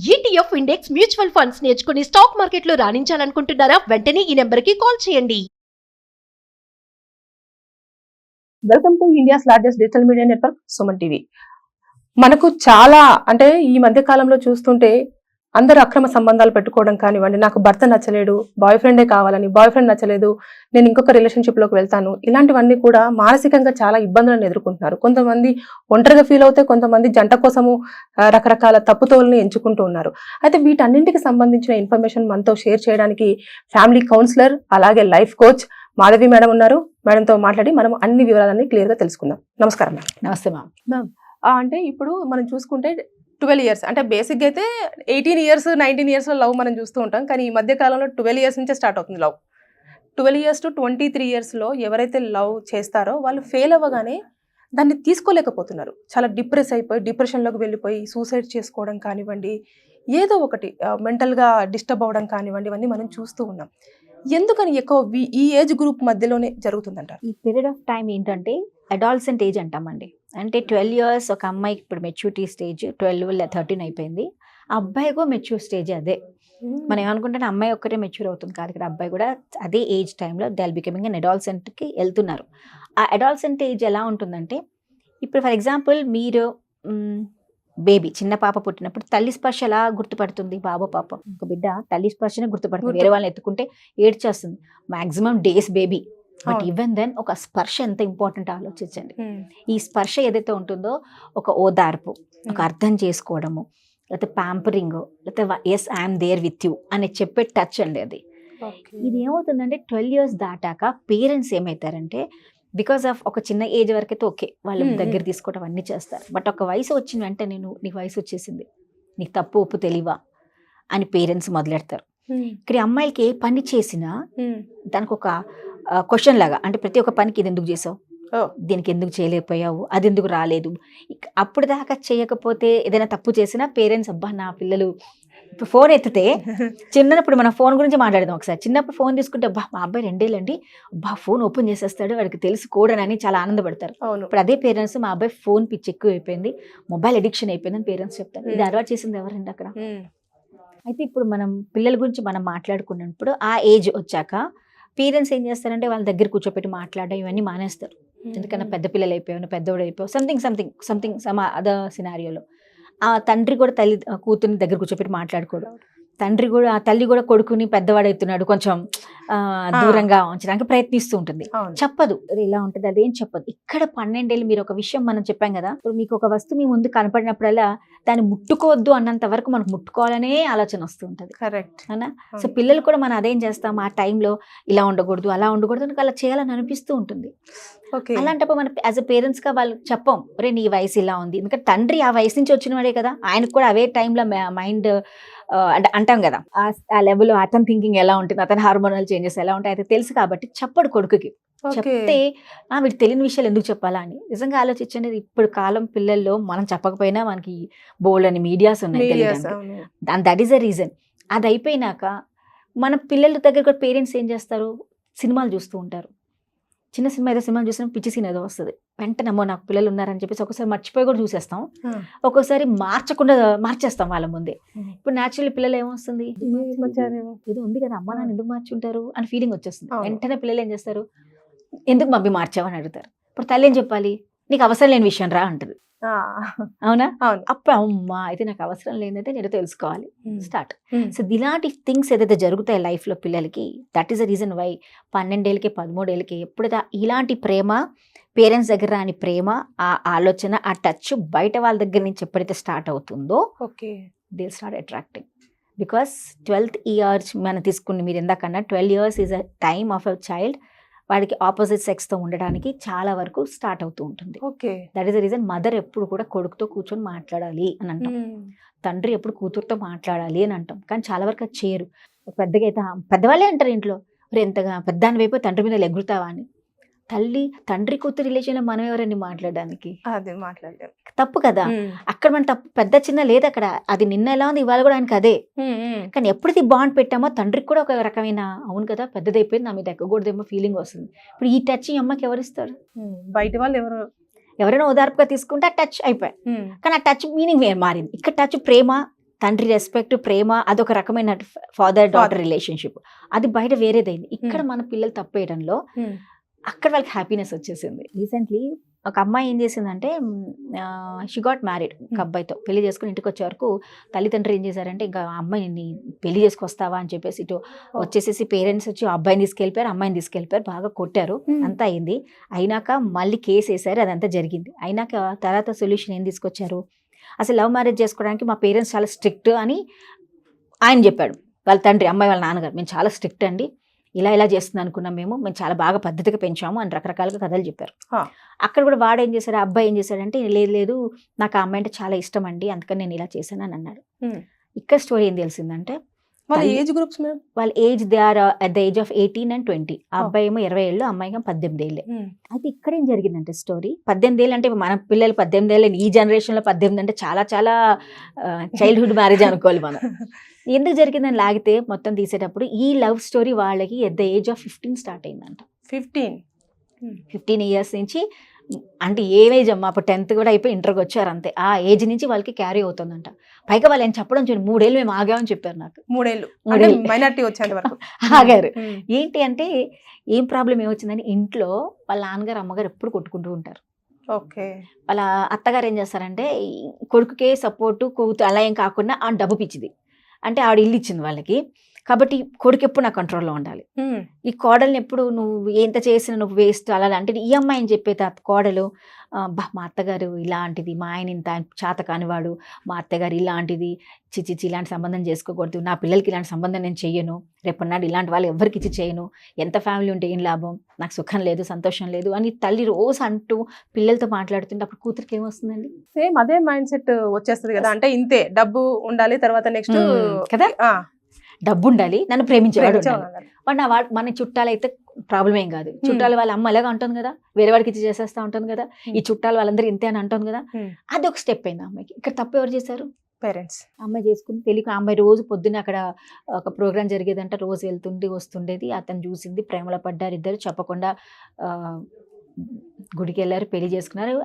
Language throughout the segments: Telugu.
ETF ఇండెక్స్ మ్యూచువల్ ఫండ్స్ నేర్చుకుని స్టాక్ మార్కెట్లో రాణించాలనుకుంటున్నారా? వెంటనే ఈ నెంబర్కి కాల్ చేయండి. Welcome to India's largest digital media network Suman TV. మనకు చాలా అంటే ఈ మధ్య కాలంలో చూస్తుంటే అందరూ అక్రమ సంబంధాలు పెట్టుకోవడం కానివ్వండి, నాకు భర్త నచ్చలేడు, బాయ్ ఫ్రెండే కావాలని, బాయ్ ఫ్రెండ్ నచ్చలేదు, నేను ఇంకొక రిలేషన్షిప్ లోకి వెళ్తాను, ఇలాంటివన్నీ కూడా మానసికంగా చాలా ఇబ్బందులను ఎదుర్కొంటున్నారు. కొంతమంది ఒంటరిగా ఫీల్ అవుతే, కొంతమంది జంట కోసము రకరకాల తప్పుతోలని ఎంచుకుంటూ ఉన్నారు. అయితే వీటన్నింటికి సంబంధించిన ఇన్ఫర్మేషన్ మనతో షేర్ చేయడానికి ఫ్యామిలీ కౌన్సిలర్ అలాగే లైఫ్ కోచ్ మాధవి మేడం ఉన్నారు. మేడంతో మాట్లాడి మనం అన్ని వివరాలన్నీ క్లియర్ గా తెలుసుకుందాం. నమస్కారం మ్యామ్. నమస్తే మ్యామ్. అంటే ఇప్పుడు మనం చూసుకుంటే 12 ఇయర్స్ అంటే బేసిక్గా అయితే 18 ఇయర్స్ 19 ఇయర్స్లో లవ్ మనం చూస్తూ ఉంటాం. కానీ ఈ మధ్య కాలంలో 12 ఇయర్స్ నుంచే స్టార్ట్ అవుతుంది లవ్. 12 ఇయర్స్ టు 23 ఇయర్స్లో ఎవరైతే లవ్ చేస్తారో వాళ్ళు ఫెయిల్ అవ్వగానే దాన్ని తీసుకోలేకపోతున్నారు. చాలా డిప్రెస్ అయిపోయి డిప్రెషన్లోకి వెళ్ళిపోయి సూసైడ్ చేసుకోవడం కానివ్వండి, ఏదో ఒకటి మెంటల్గా డిస్టర్బ్ అవ్వడం కానివ్వండి, ఇవన్నీ మనం చూస్తూ ఉన్నాం. ఎందుకని ఎక్కువ ఈ ఏజ్ గ్రూప్ మధ్యలోనే జరుగుతుందంటారు? ఈ పీరియడ్ ఆఫ్ టైం ఏంటంటే అడాల్సెంట్ ఏజ్ అంటామండి. అంటే 12 ఇయర్స్ ఒక అమ్మాయికి ఇప్పుడు మెచ్యూరిటీ స్టేజ్, 12 13 అయిపోయింది. ఆ అబ్బాయికో మెచ్యూర్ స్టేజ్ అదే. మనం ఏమనుకుంటే అమ్మాయి ఒక్కటే మెచ్యూర్ అవుతుంది కాదు, ఇక్కడ అబ్బాయి కూడా అదే ఏజ్ టైంలో దే ఆర్ బికమింగ్ అన్ అడాల్సెంట్కి వెళ్తున్నారు. ఆ అడాల్సెంట్ ఏజ్ ఎలా ఉంటుందంటే, ఇప్పుడు ఫర్ ఎగ్జాంపుల్ మీరు బేబీ చిన్న పాప పుట్టినప్పుడు తల్లి స్పర్శ ఎలా గుర్తుపడుతుంది? బాబో పాప ఒక బిడ్డ తల్లి స్పర్శనే గుర్తుపడుతుంది. వేరే వాళ్ళని ఎత్తుకుంటే ఏడ్చేస్తుంది. Maximum days baby. But even then ఒక స్పర్శ ఎంత ఇంపార్టెంట్ ఆలోచించండి. ఈ స్పర్శ ఏదైతే ఉంటుందో ఒక ఓదార్పు, ఒక అర్థం చేసుకోవడము, లేకపోతే ప్యాంపరింగ్, లేకపోతే yes I'm there with you అని చెప్పే టచ్ అండి అది. ఇది ఏమవుతుందంటే 12 ఇయర్స్ దాటాక పేరెంట్స్ ఏమవుతారంటే, బికాస్ ఆఫ్ ఒక చిన్న ఏజ్ వరకు అయితే ఓకే వాళ్ళు దగ్గర తీసుకోవడం అన్నీ చేస్తారు. బట్ ఒక వయసు వచ్చిన వెంటనే నీకు వయసు వచ్చేసింది, నీకు తప్పు ఒప్పు తెలియవా అని పేరెంట్స్ మొదలెడతారు. ఇక్కడ అమ్మాయిలకి ఏ పని చేసినా దానికి ఒక క్వశ్చన్ లాగా, అంటే ప్రతి ఒక్క పనికి ఇది ఎందుకు చేసావు, దీనికి ఎందుకు చేయలేకపోయావు, అది ఎందుకు రాలేదు. అప్పుడు దాకా చేయకపోతే ఏదైనా తప్పు చేసినా పేరెంట్స్ అబ్బా నా పిల్లలు ఇప్పుడు ఫోన్ ఎత్తితే చిన్నప్పుడు మనం ఫోన్ గురించి మాట్లాడదాం ఒకసారి. చిన్నప్పుడు ఫోన్ తీసుకుంటే అబ్బా మా అబ్బాయి 2 ఏళ్ళండి, అబ్బా ఫోన్ ఓపెన్ చేసేస్తాడు, వాడికి తెలుసు కూడనని చాలా ఆనందపడతారు. ఇప్పుడు అదే పేరెంట్స్ మా అబ్బాయి ఫోన్ పిచ్చి ఎక్కువ అయిపోయింది, మొబైల్ అడిక్షన్ అయిపోయిందని పేరెంట్స్ చెప్తారు. ఇది అలవాటు చేసింది ఎవరండి అక్కడ? అయితే ఇప్పుడు మనం పిల్లల గురించి మనం మాట్లాడుకున్నప్పుడు ఆ ఏజ్ వచ్చాక పేరెంట్స్ ఏం చేస్తారంటే వాళ్ళ దగ్గర కూర్చోపెట్టి మాట్లాడడం ఇవన్నీ మానేస్తారు. ఎందుకన్నా పెద్ద పిల్లలు అయిపోయావు, పెద్దోడు అయిపోయావు, సంథింగ్ సమ్ అదర్ సినారియోలో ఆ తండ్రి కూడా కూతుర్ని దగ్గర కూర్చోపెట్టి మాట్లాడుకోడు. తల్లి కూడా కొడుకుని పెద్దవాడు అవుతున్నాడు కొంచెం దూరంగా ఉంచడానికి ప్రయత్నిస్తూ ఉంటుంది. చెప్పదు ఇలా ఉంటుంది, అదేం చెప్పదు. ఇక్కడ 12 ఏళ్ళు మీరు ఒక విషయం మనం చెప్పాం కదా, ఇప్పుడు మీకు ఒక వస్తువు మీ ముందు కనపడినప్పుడల్లా దాన్ని ముట్టుకోవద్దు అన్నంత వరకు మనకు ముట్టుకోవాలనే ఆలోచన వస్తూ ఉంటుంది. కరెక్ట్ అవునా? సో పిల్లలు కూడా మనం అదేం చేస్తాం, ఆ టైంలో ఇలా ఉండకూడదు అలా ఉండకూడదు అలా చేయాలని అనిపిస్తూ ఉంటుంది. అలాంటప్పుడు మనం యాజ్ అ పేరెంట్స్గా వాళ్ళు చెప్పం, ఒరే నీ వయసు ఇలా ఉంది. ఎందుకంటే తండ్రి ఆ వయసు నుంచి వచ్చిన వాడే కదా, ఆయనకు కూడా అవే టైంలో మైండ్ అంటే అంటాం కదా ఆ లెవెల్లో అతని థింకింగ్ ఎలా ఉంటుంది, అతని హార్మోనల్ చేంజెస్ ఎలా ఉంటాయి అయితే తెలుసు కాబట్టి చెప్పడు కొడుకుకి. చెప్తే వీడికి తెలియని విషయాలు ఎందుకు చెప్పాలా అని నిజంగా ఆలోచించండి. ఇప్పుడు కాలం పిల్లల్లో మనం చెప్పకపోయినా మనకి బోల్డ్ అని మీడియాస్ ఉన్నాయి, దట్ ఈస్ అ రీజన్. అది అయిపోయినాక మన పిల్లల దగ్గర కూడా పేరెంట్స్ ఏం చేస్తారు, సినిమాలు చూస్తూ ఉంటారు. చిన్న సినిమా ఏదో సినిమా చూసిన పిచ్చి సీన్ ఏదో వస్తుంది, వెంటనే అమ్మో నాకు పిల్లలు ఉన్నారని చెప్పేసి ఒకసారి మర్చిపోయి కూడా చూసేస్తాం, ఒక్కోసారి మార్చేస్తాం వాళ్ళ ముందే. ఇప్పుడు న్యాచురల్లీ పిల్లలు ఏమొస్తుంది, ఇది ఉంది కదా అమ్మ నాన్న ఎందుకు మార్చుంటారు అని ఫీలింగ్ వచ్చేస్తుంది. వెంటనే పిల్లలు ఏం చేస్తారు, ఎందుకు మమ్మీ మార్చావని అడుగుతారు. ఇప్పుడు తల్లి ఏం చెప్పాలి, నీకు అవసరం లేని విషయం రా అంటది. అవునా? అప్పుడు అమ్మా అయితే నాకు అవసరం లేదైతే నేను తెలుసుకోవాలి స్టార్ట్. సో ఇలాంటి థింగ్స్ ఏదైతే జరుగుతాయి లైఫ్లో పిల్లలకి, that is the reason why 12 ఏళ్ళకి 13 ఏళ్ళకి ఎప్పుడైతే ఇలాంటి ప్రేమ పేరెంట్స్ దగ్గర రాని ప్రేమ, ఆ ఆలోచన, ఆ టచ్ బయట వాళ్ళ దగ్గర నుంచి ఎప్పుడైతే స్టార్ట్ అవుతుందో they start attracting. Because 12th years మనం తీసుకుని మీరు ఎందాకన్నా 12 years is a time of a child, వాడికి ఆపోజిట్ సెక్స్తో ఉండడానికి చాలా వరకు స్టార్ట్ అవుతూ ఉంటుంది. That is the reason mother ఎప్పుడు కూడా కొడుకుతో కూర్చొని మాట్లాడాలి అని అంటాం, తండ్రి ఎప్పుడు కూతురుతో మాట్లాడాలి అని అంటాం. కానీ చాలా వరకు అది చేయరు. పెద్దగా అయితే పెద్దవాళ్ళే అంటారు ఇంట్లో, ఎంతగా పెద్దాని వైపు తండ్రి మీద ఎగురుతావా అని. తండ్రి కూతురు రిలేషన్లో మనం ఎవరండి మాట్లాడడానికి? అదే మాట్లాడలేదు, తప్పు కదా. అక్కడ మన తప్పు పెద్ద చిన్న లేదు అక్కడ, అది నిన్న ఎలా ఉంది ఇవాళ కూడా ఆయనకి అదే. కానీ ఎప్పుడైతే బాండ్ పెట్టామో తండ్రికి కూడా ఒక రకమైన అవును కదా పెద్దదైపోయింది నా మీద ఎక్కకూడదేమో ఫీలింగ్ వస్తుంది. ఇప్పుడు ఈ టచ్ ఈ అమ్మకి ఎవరిస్తారు? బయట వాళ్ళు ఎవరైనా ఓదార్పుగా తీసుకుంటే ఆ టచ్ అయిపోయాయి. కానీ ఆ టచ్ మీనింగ్ మారింది. ఇక్కడ టచ్ ప్రేమ తండ్రి రెస్పెక్ట్, ప్రేమ అదొక రకమైన ఫాదర్ డాటర్ రిలేషన్షిప్, అది బయట వేరేదైంది. ఇక్కడ మన పిల్లలు తప్పేయడంలో అక్కడ వాళ్ళకి హ్యాపీనెస్ వచ్చేసింది. రీసెంట్లీ ఒక అమ్మాయి ఏం చేసిందంటే షీ గాట్ మ్యారీడ్, ఒక అబ్బాయితో పెళ్లి చేసుకుని ఇంటికి వచ్చే వరకు తల్లిదండ్రులు ఏం చేశారంటే ఇంకా అమ్మాయిని పెళ్లి చేసుకొస్తావా అని చెప్పేసి ఇటు వచ్చేసేసి పేరెంట్స్ వచ్చి అబ్బాయిని తీసుకెళ్ళిపోయారు, అమ్మాయిని తీసుకెళ్ళిపోయారు, బాగా కొట్టారు, అంతా అయింది. అయినాక మళ్ళీ కేసు వేసారు, అదంతా జరిగింది. అయినాక తర్వాత సొల్యూషన్ ఏం తీసుకొచ్చారు, అసలు లవ్ మ్యారేజ్ చేసుకోవడానికి మా పేరెంట్స్ చాలా స్ట్రిక్ట్ అని ఆయన చెప్పాడు. వాళ్ళ తండ్రి, అమ్మాయి వాళ్ళ నాన్నగారు, మేము చాలా స్ట్రిక్ట్ అండి, ఇలా చేస్తుంది అనుకున్నాం, మేము చాలా బాగా పద్ధతిగా పెంచాము అని రకరకాలుగా కథలు చెప్పారు. అక్కడ కూడా వాడు ఏం చేశాడు, ఆ అబ్బాయి ఏం చేశాడంటే లేదు నాకు ఆ అమ్మాయి అంటే చాలా ఇష్టం అండి, అందుకని నేను ఇలా చేశాను అని అన్నాడు. ఇక్కడ స్టోరీ ఏం తెలిసిందంటే వాళ్ళ ఏజ్ గ్రూప్స్ వాళ్ళ age they are at the age of 18 and 20. ఆ అబ్బాయి ఏమో 20 ఏళ్ళు, అమ్మాయి 18 ఏళ్ళే. అయితే ఇక్కడ ఏం జరిగిందంటే స్టోరీ 18 ఏళ్ళు అంటే మన పిల్లలు 18 ఏళ్ళు, ఈ జనరేషన్ లో 18 అంటే చాలా చాలా చైల్డ్హుడ్ మ్యారేజ్ అనుకోవాలి మనం. ఎందుకు జరిగిందని లాగితే మొత్తం తీసేటప్పుడు ఈ లవ్ స్టోరీ వాళ్ళకి at the age of 15 start అయిందంట. 15 ఇయర్స్ నుంచి, అంటే ఏజ్ అమ్మా అప్పుడు 10th కూడా అయిపోయి ఇంటర్కి వచ్చారు అంతే, ఆ ఏజ్ నుంచి వాళ్ళకి క్యారీ అవుతుందంట. పైగా వాళ్ళు ఏం చెప్పడం చూడండి, 3 ఏళ్ళు మేము ఆగామని చెప్పారు నాకు. 3 ఏళ్ళు మైనారిటీ వచ్చేంత వరకు ఆగారు. ఏంటి అంటే ఏం ప్రాబ్లం ఏమొచ్చిందని, ఇంట్లో వాళ్ళ నాన్నగారు అమ్మగారు ఎప్పుడు కొట్టుకుంటూ ఉంటారు. ఓకే. వాళ్ళ అత్తగారు ఏం చేస్తారంటే కొడుకుకే సపోర్టు, కూతురు అలా ఏం కాకుండా ఆ డబ్బు పిచ్చిది, అంటే ఆవిడ ఇల్లు ఇచ్చింది వాళ్ళకి, కాబట్టి కొడుకు ఎప్పుడు నా కంట్రోల్లో ఉండాలి, ఈ కోడల్ని ఎప్పుడు నువ్వు ఎంత చేసినా నువ్వు వేస్ట్ అలా అంటే ఈ అమ్మాయి అని చెప్పే కోడలు, మా అత్తగారు ఇలాంటిది, మా ఆయన ఇంత చేత కానివాడు, మా అత్తగారు ఇలాంటిది, చిచి ఇలాంటి సంబంధం చేసుకోకూడదు, నా పిల్లలకి ఇలాంటి సంబంధం నేను చెయ్యను, రేపన్నాడు ఇలాంటి వాళ్ళు ఎవరికి ఇచ్చి చేయను, ఎంత ఫ్యామిలీ ఉంటే ఏం లాభం, నాకు సుఖం లేదు సంతోషం లేదు అని తల్లి రోజు అంటూ పిల్లలతో మాట్లాడుతుంటే అప్పుడు కూతురికి ఏమొస్తుందండి, సేమ్ అదే మైండ్ సెట్ వచ్చేస్తుంది కదా, అంటే ఇంతే డబ్బు ఉండాలి, తర్వాత నెక్స్ట్ కదా డబ్బు ఉండాలి, నన్ను ప్రేమించేవాడు వాడు మన చుట్టాలైతే ప్రాబ్లం ఏం కాదు, చుట్టాలు వాళ్ళ అమ్మ ఎలాగ ఉంటుంది కదా, వేరే వాడికి ఇచ్చి చేసేస్తా ఉంటుంది కదా, ఈ చుట్టాలు వాళ్ళందరూ ఇంతే అని అంటుంది కదా, అది ఒక స్టెప్ అయింది అమ్మాయికి. ఇక్కడ తప్పు ఎవరు చేశారు, పేరెంట్స్. అమ్మాయి చేసుకుని తెలియక అమ్మాయి రోజు పొద్దున్న అక్కడ ఒక ప్రోగ్రామ్ జరిగేదంట, రోజు వెళ్తుండి వస్తుండేది, అతను చూసింది, ప్రేమలో పడ్డారు ఇద్దరు, చెప్పకుండా గుడికి వెళ్ళారు, పెళ్లి చేసుకున్నారు.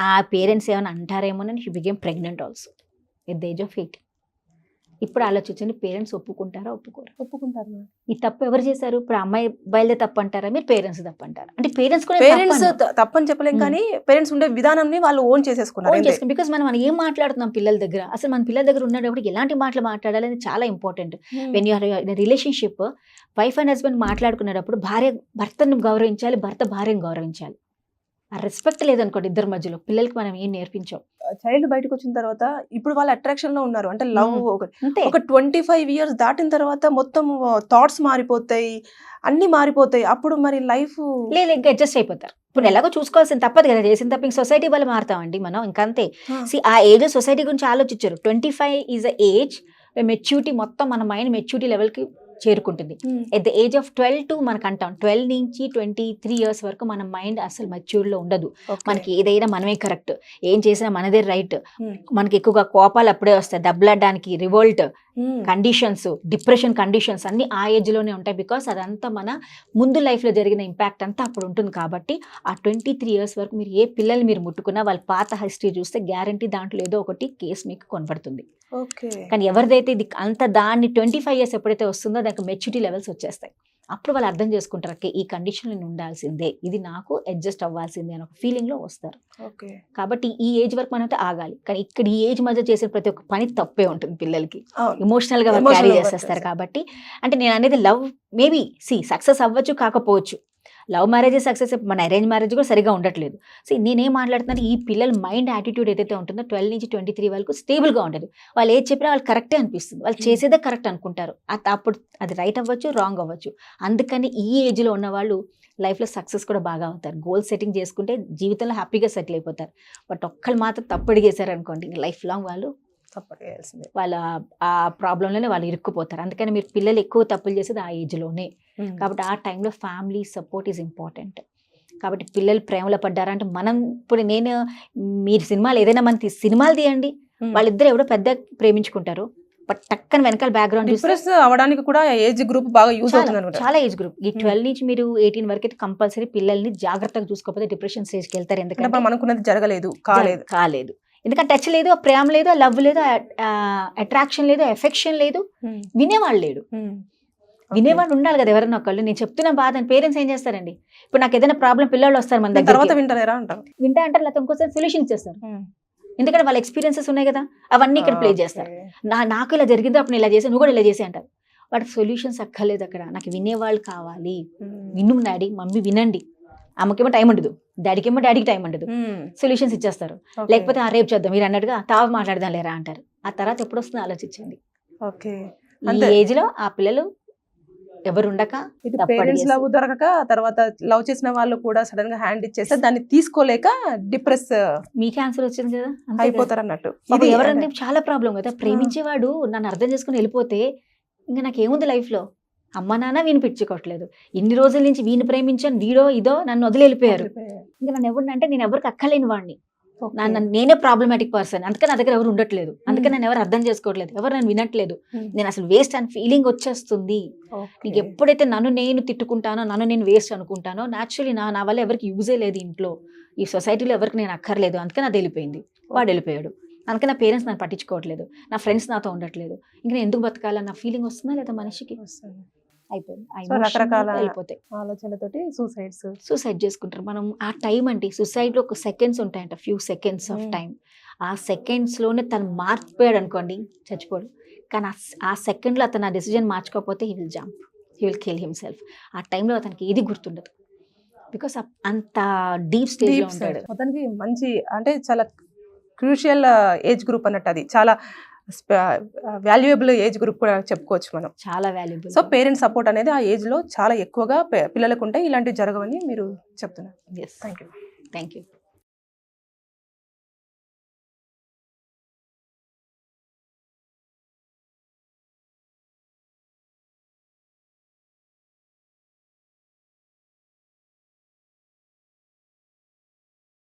ఆ పేరెంట్స్ ఏమైనా అంటారేమోనని she became pregnant also at the age of 18. ఇప్పుడు ఆలోచించండి, పేరెంట్స్ ఒప్పుకుంటారా ఒప్పుకుంటారు. ఈ తప్పు ఎవరు చేశారు, ఇప్పుడు అమ్మాయి బయలుదే తప్పు అంటారా, మీరు పేరెంట్స్ తప్పు అంటారా? అంటే పేరెంట్స్ తప్పని చెప్పలేం, కానీ పేరెంట్స్ ఉండే విధానం వాళ్ళు ఓన్ చేసేసుకున్నారు. బికాస్ మనం ఏం మాట్లాడుతున్నాం పిల్లల దగ్గర, అసలు మన పిల్లల దగ్గర ఉన్నప్పుడు ఎలాంటి మాటలు మాట్లాడాలి అనేది చాలా important. When you are in relationship, wife and husband మాట్లాడుకునేటప్పుడు భార్య భర్తను గౌరవించాలి, భర్త భార్యను గౌరవించాలి. ఆ రెస్పెక్ట్ లేదనుకోండి ఇద్దరి మధ్యలో, పిల్లలకి మనం ఏం నేర్పించాం. చైల్డ్ బయటకు వచ్చిన తర్వాత ఇప్పుడు వాళ్ళ అట్రాక్షన్ లో ఉన్నారు, అంటే లవ్ ఒక 25 years దాటిన తర్వాత మొత్తం థాట్స్ మారిపోతాయి, అన్ని మారిపోతాయి. అప్పుడు మరి లైఫ్ లేదు, ఇంకా అడ్జస్ట్ అయిపోతారు. ఇప్పుడు ఎలాగో చూసుకోవాల్సిన తప్పదు కదా, చేసిన తప్ప ఇంక సొసైటీ వల్ల మారుతామండి మనం, ఇంకంతే. ఆ ఏజ్ సొసైటీ గురించి ఆలోచించారు. 25 ఈజ్ అ ఏజ్ మెచ్యూరిటీ, మొత్తం మన మైండ్ మెచ్యూరిటీ లెవెల్కి చేరుకుంటుంది. At the age of 12 to మనకు అంటాం 12 నుంచి 23 years వరకు మన మైండ్ అసలు మెచ్యూర్ లో ఉండదు. మనకి ఏదైనా మనమే కరెక్ట్, ఏం చేసినా మనదే రైట్. మనకి ఎక్కువగా కోపాలు అప్పుడే వస్తాయి, దెబ్బలాడడానికి, రివోల్ట్ కండిషన్స్, డిప్రెషన్ కండిషన్స్ అన్ని ఆ ఏజ్ లోనే ఉంటాయి. బికాస్ అదంతా మన ముందు లైఫ్ లో జరిగిన ఇంపాక్ట్ అంతా అప్పుడు ఉంటుంది. కాబట్టి ఆ 23 years వరకు మీరు ఏ పిల్లలు మీరు ముట్టుకున్నా వాళ్ళ పాత హిస్టరీ చూస్తే గ్యారంటీ దాంట్లో ఏదో ఒకటి కేసు మీకు కనబడుతుంది. కానీ ఎవరిదైతే ఇది అంత దాన్ని 25 years ఎప్పుడైతే వస్తుందో దానికి మెచ్యూరిటీ లెవెల్స్ వచ్చేస్తాయి. అప్పుడు వాళ్ళు అర్థం చేసుకుంటారు, ఈ కండిషన్ నేను ఉండాల్సిందే, ఇది నాకు అడ్జస్ట్ అవ్వాల్సిందే అని ఒక ఫీలింగ్ లో వస్తారు. కాబట్టి ఈ ఏజ్ వరకు మనం అయితే ఆగాలి. కానీ ఇక్కడ ఈ ఏజ్ మధ్య చేసిన ప్రతి ఒక్క పని తప్పే ఉంటుంది, పిల్లలకి ఎమోషనల్ గా క్యారీ చేసేస్తారు. కాబట్టి అంటే నేను అనేది లవ్ మేబీ సక్సెస్ అవ్వచ్చు కాకపోవచ్చు, లవ్ మ్యారేజ్ సక్సెస్, మన అరేంజ్ మ్యారేజ్ కూడా సరిగా ఉండట్లేదు. నేనేం మాట్లాడుతున్నాను, ఈ పిల్లల మైండ్ యాటిట్యూడ్ ఏదైతే ఉంటుందో 12 నుంచి 23 వరకు స్టేబుల్గా ఉండదు. వాళ్ళు ఏది చెప్పినా వాళ్ళు కరెక్టే అనిపిస్తుంది, వాళ్ళు చేసేదే కరెక్ట్ అనుకుంటారు. అప్పుడు అది రైట్ అవ్వచ్చు, రాంగ్ అవ్వచ్చు. అందుకని ఈ ఏజ్లో ఉన్న వాళ్ళు లైఫ్లో సక్సెస్ కూడా బాగా అవుతారు. గోల్ సెట్టింగ్ చేసుకుంటే జీవితంలో హ్యాపీగా సెటిల్ అయిపోతారు. బట్ ఒక్కళ్ళు మాత్రం తప్పడిగేశారు అనుకోండి, లైఫ్ లాంగ్ వాళ్ళు వాళ్ళ ఆ ప్రాబ్లంలోనే వాళ్ళు ఇరుక్కుపోతారు. అందుకని మీరు పిల్లలు ఎక్కువ తప్పులు చేసేది ఆ ఏజ్లోనే. కాబట్టి ఆ టైంలో ఫ్యామిలీ సపోర్ట్ ఈజ్ ఇంపార్టెంట్. కాబట్టి పిల్లలు ప్రేమలో పడ్డారంటే మనం ఇప్పుడు మీరు సినిమాలు ఏదైనా మన సినిమాలు తీయండి, వాళ్ళిద్దరు ఎవడో పెద్ద ప్రేమించుకుంటారు, బట్ టక్కన వెనకాల బ్యాక్గ్రౌండ్ అవడానికి కూడా ఏజ్ గ్రూప్ బాగా యూజ్ అవుతుంది. చాలా ఏజ్ గ్రూప్. ఈ 12 నుంచి మీరు 18 వరకు అయితే కంపల్సరీ పిల్లల్ని జాగ్రత్తగా చూసుకోకపోతే డిప్రెషన్ స్టేజ్కి వెళ్తారు. ఎందుకంటే అనుకున్నది జరగలేదు, కాలేదు. ఎందుకంటే టచ్ లేదు, ఆ ప్రేమ లేదు, ఆ లవ్ లేదు, అట్రాక్షన్ లేదు, ఎఫెక్షన్ లేదు, వినేవాళ్ళు లేడు. వినేవాడు ఉండాలి కదా ఎవరైనా ఒకళ్ళు. నేను చెప్తున్న బాధ పేరెంట్స్ ఏం చేస్తారండి, ఇప్పుడు నాకు ఏదైనా ప్రాబ్లం పిల్లలు వస్తారు మన దగ్గర, తర్వాత వింటలేరా అంటారు. వింటా అంటారు, లేకపోతే ఇంకోసారి సొల్యూషన్ ఇచ్చేస్తారు. ఎందుకంటే వాళ్ళ ఎక్స్పీరియన్సెస్ ఉన్నాయి కదా, అవన్నీ ఇక్కడ ప్లే చేస్తారు. నాకు ఇలా జరిగిందో అప్పుడు ఇలా చేసి, నువ్వు కూడా ఇలా చేసి అంటారు. వాటి సొల్యూషన్స్ అక్కర్లేదు అక్కడ, నాకు వినేవాళ్ళు కావాలి. విను డాడీ, మమ్మీ వినండి. అమ్మకేమో టైం ఉండదు, డాడీకేమో డాడీకి టైం ఉండదు, సొల్యూషన్స్ ఇచ్చేస్తారు. లేకపోతే ఆ రేపు చేద్దాం, మీరు అన్నట్టుగా తావు మాట్లాడదాం లేరా అంటారు. ఆ తర్వాత ఎప్పుడు వస్తుందో ఆలోచించండి. ఈ ఏజ్ లో ఆ పిల్లలు ఎవరు ఉండక, పేరెంట్స్ లవ్ దొరకక, తర్వాత లవ్ చేసిన వాళ్ళు కూడా సడన్ గా హ్యాండ్ ఇచ్చేస్తే దాన్ని తీసుకోలేక డిప్రెస్ మీ క్యాన్సర్ వచ్చింది కదా అయిపోతారు అన్నట్టు. ఇది ఎవరంటే చాలా ప్రాబ్లం కదా. ప్రేమించేవాడు నన్ను అర్థం చేసుకుని వెళ్ళిపోతే ఇంకా నాకేముంది లైఫ్ లో, అమ్మ నాన్న వినిపించుకోవట్లేదు, ఇన్ని రోజుల నుంచి వీని ప్రేమించాను, వీడో ఇదో నన్ను వదిలి వెళ్ళిపోయారు. ఇంకా నన్ను ఎవరినంటే నేను ఎవరికి అక్కలేని వాడిని, నేనే ప్రాబ్లమాటిక్ పర్సన్, అందుకే నా దగ్గర ఎవరు ఉండట్లేదు, అందుకే నన్ను ఎవరు అర్థం చేసుకోవట్లేదు, ఎవరు నన్ను వినట్లేదు, నేను అసలు వేస్ట్ అని ఫీలింగ్ వచ్చేస్తుంది. నీకు ఎప్పుడైతే నన్ను నేను తిట్టుకుంటానో, నన్ను నేను వేస్ట్ అనుకుంటానో, న్యాచురలీ నా వల్ల ఎవరికి యూజే లేదు ఇంట్లో, ఈ సొసైటీలో ఎవరికి నేను అక్కర్లేదు, అందుకే నాది వెళ్ళిపోయింది, వాడు వెళ్ళిపోయాడు, అందుకే నా పేరెంట్స్ నన్ను పట్టించుకోవట్లేదు, నా ఫ్రెండ్స్ నాతో ఉండట్లేదు, ఇంకా నేను ఎందుకు బతకాలన్న ఫీలింగ్ వస్తుందా లేదా మనిషికి? రకరకాల అయిపోతాయి ఆలోచనలతోటి సూసైడ్ చేసుకుంటారు. మనం ఆ టైం అంటే సూసైడ్ లో ఒక సెకండ్స్ ఉంటాయంట, ఫ్యూ సెకండ్స్ ఆఫ్ టైం. ఆ సెకండ్స్ లోనే తను మార్చిపోయాడు అనుకోండి, చచ్చిపోడు. కానీ ఆ సెకండ్ లో అతను ఆ డెసిజన్ మార్చుకోకపోతే he will jump, he will kill himself. ఆ టైంలో అతనికి ఏది గుర్తుండదు, బికాస్ అంత డీప్ స్టేజ్ లో ఉంటాడు. మొత్తానికి మంచి అంటే చాలా క్రూషియల్ ఏజ్ గ్రూప్ అన్నట్టు, అది చాలా వాల్యుయబుల్ ఏజ్ గ్రూప్ కూడా చెప్పుకోవచ్చు మనం, చాలా వాల్యుబుల్. సో పేరెంట్స్ సపోర్ట్ అనేది ఆ ఏజ్ లో చాలా ఎక్కువగా పిల్లలకు ఉంటే ఇలాంటివి జరగవని మీరు చెప్తున్నారు. Thank you.